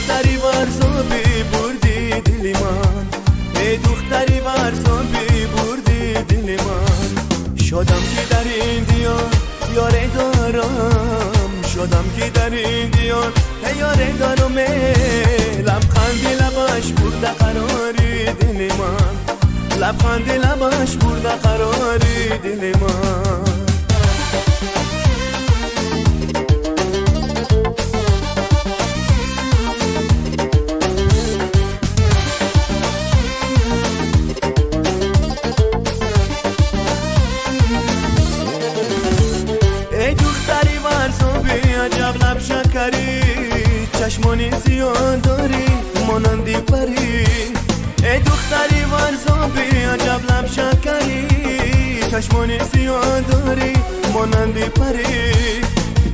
دختری ورزابی بردی دل من، ای دختری ورزابی بردی دل من. شدم که در این دیار یاره دارم، شدم که در این دیار یاره دارم. لبخند لبش برده قراری دل من، لبخند لبش برده قراری دل من. عجب لب شکری، چشمانی زیاد داری مانندی پری. ای دختری ورزابی عجب لب شکری، چشمانی زیاد داری مانندی پری.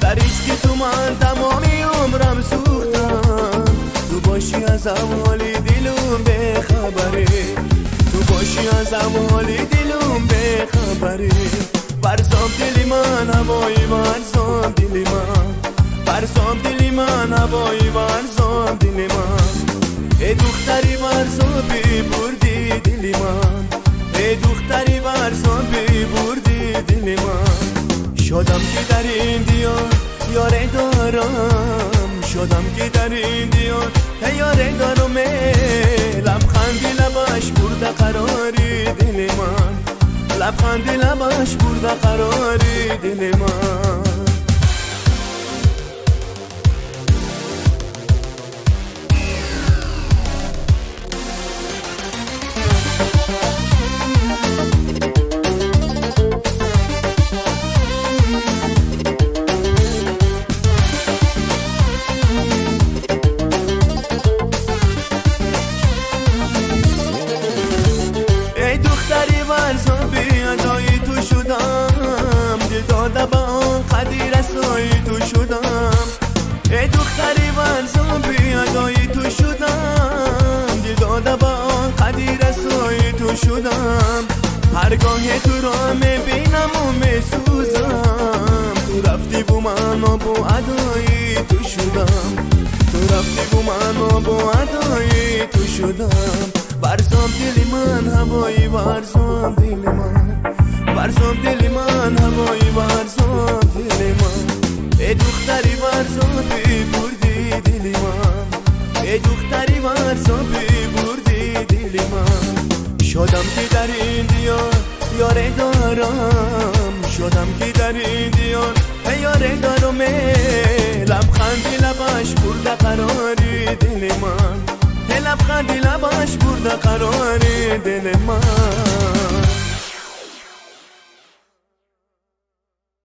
در عشق تو من تمامی عمرم سوختم، تو باشی از حالی دلم بخبری، تو باشی از حالی دلم بخبری. ورزاب دلی من هوایی ورزاب دلی من، ورزاب دلی من هوایی ورزاب دلی من. ای دختری ورزابی بردی دلی من، ای دختری ورزابی بردی دلی من. شدم که در این دیار یاره دارم، شدم که در این دیار یاره دارم. لبخندی لبش برده قراری دل من، لبخند لبش برده قراری دل من. ای دختری ورزابی ادای تو شدم، دل داده با آن قدیر رسای تو شدم. ای دختری ورزابی ادای تو شدم، دل داده با آن قدیر رسای تو شدم. هرگاه تو را میبینم و میسوزم، تو رفتی و من با ادای تو شدم، تو رفتی و من با ادای تو شدم. ورزاب دل من هوایی ورزاب دل من، ورزاب دل من هوایی ورزاب دل من. ای دختری ورزابی بردی دل من، ای دختری ورزابی بردی دل من. شدم که در این دیار یاره دارم، شدم که در این دیار یاره دارم. لبخندی لبش برده قراری دل من، لبخندی لبش برده قراری دل من.